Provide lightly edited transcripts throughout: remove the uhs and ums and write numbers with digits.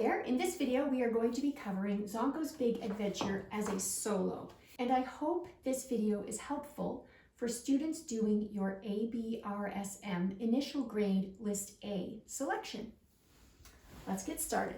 there, in this video we are going to be covering Zonko's Big Adventure as a solo. And I hope this video is helpful for students doing your ABRSM Initial Grade List A selection. Let's get started.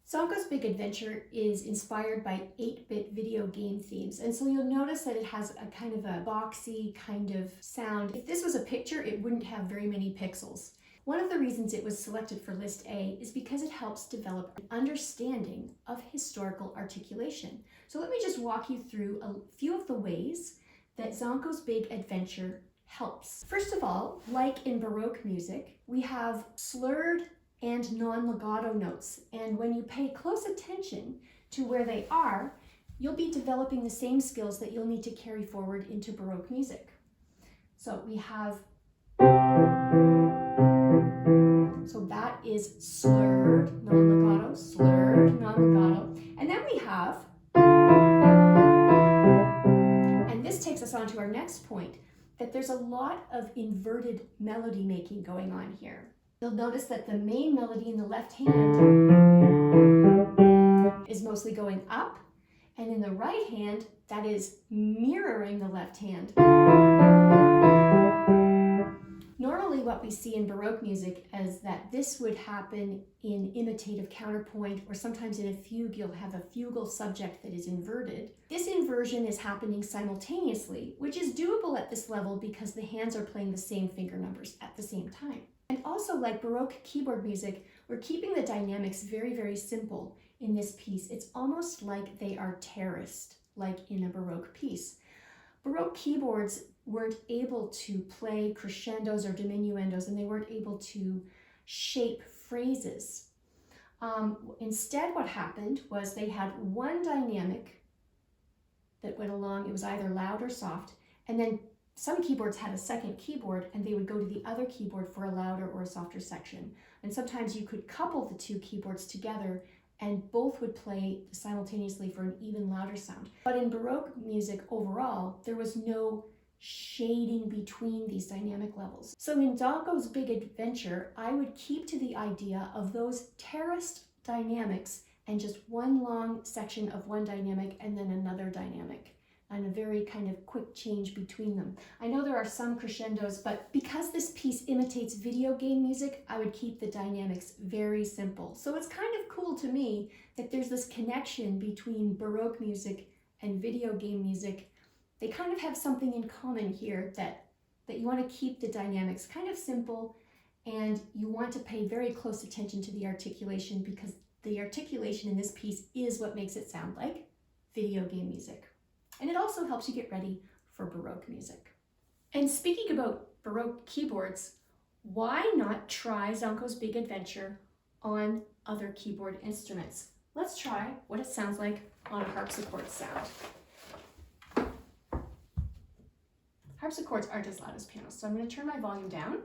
Zonko's Big Adventure is inspired by 8-bit video game themes, and so you'll notice that it has a kind of a boxy kind of sound. If this was a picture, it wouldn't have very many pixels. One of the reasons it was selected for List A is because it helps develop an understanding of historical articulation. So let me just walk you through a few of the ways that Zonko's Big Adventure helps. First of all, like in Baroque music, we have slurred and non-legato notes, and when you pay close attention to where they are, you'll be developing the same skills that you'll need to carry forward into Baroque music. So we have, so that is slurred, non-legato, slurred, non-legato, and then we have, and this takes us on to our next point, that there's a lot of inverted melody making going on here. You'll notice that the main melody in the left hand is mostly going up, and in the right hand, that is mirroring the left hand. Normally what we see in Baroque music is that this would happen in imitative counterpoint, or sometimes in a fugue you'll have a fugal subject that is inverted. This inversion is happening simultaneously, which is doable at this level because the hands are playing the same finger numbers at the same time. And also, like Baroque keyboard music, we're keeping the dynamics very, very simple in this piece. It's almost like they are terraced, like in a Baroque piece. Baroque keyboards weren't able to play crescendos or diminuendos, and they weren't able to shape phrases. Instead, what happened was they had one dynamic that went along. It was either loud or soft, and then some keyboards had a second keyboard, and they would go to the other keyboard for a louder or a softer section. And sometimes you could couple the two keyboards together and both would play simultaneously for an even louder sound. But in Baroque music overall, there was no shading between these dynamic levels. So in Zonko's Big Adventure, I would keep to the idea of those terraced dynamics and just one long section of one dynamic and then another dynamic, and a very kind of quick change between them. I know there are some crescendos, but because this piece imitates video game music, I would keep the dynamics very simple. So it's kind of cool to me that there's this connection between Baroque music and video game music. They kind of have something in common here, that you want to keep the dynamics kind of simple, and you want to pay very close attention to the articulation, because the articulation in this piece is what makes it sound like video game music. And it also helps you get ready for Baroque music. And speaking about Baroque keyboards, why not try Zonko's Big Adventure on other keyboard instruments? Let's try what it sounds like on a harpsichord sound. Harpsichords aren't as loud as pianos, so I'm going to turn my volume down.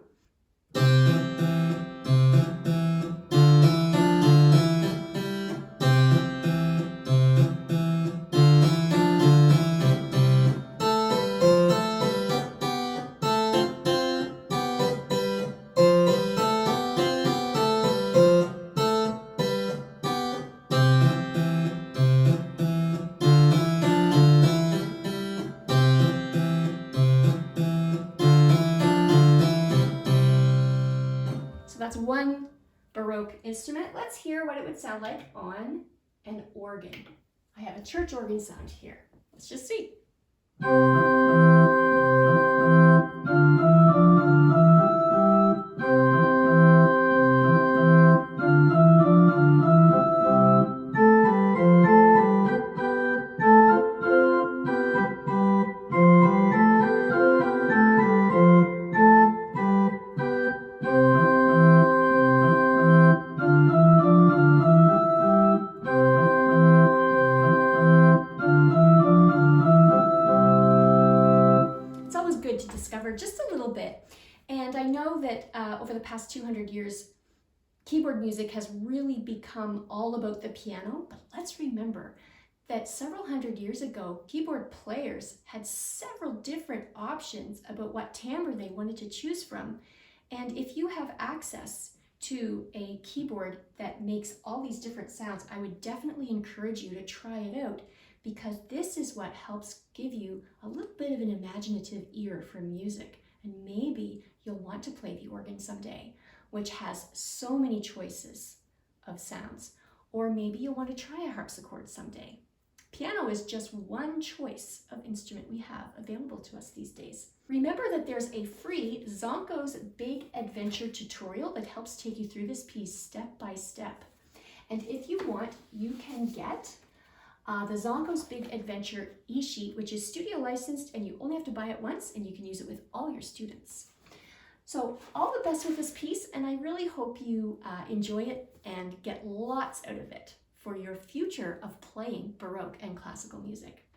That's one Baroque instrument. Let's hear what it would sound like on an organ. I have a church organ sound here. Let's just see. just a little bit. And I know that over the past 200 years, keyboard music has really become all about the piano, but let's remember that several hundred years ago, keyboard players had several different options about what timbre they wanted to choose from. And if you have access to a keyboard that makes all these different sounds, I would definitely encourage you to try it out, because this is what helps give you a little bit of an imaginative ear for music. And maybe you'll want to play the organ someday, which has so many choices of sounds. Or maybe you'll want to try a harpsichord someday. Piano is just one choice of instrument we have available to us these days. Remember that there's a free Zonko's Big Adventure tutorial that helps take you through this piece step by step. And if you want, you can get the Zonko's Big Adventure e-sheet, which is studio licensed, and you only have to buy it once, and you can use it with all your students. So all the best with this piece, and I really hope you enjoy it and get lots out of it for your future of playing Baroque and classical music.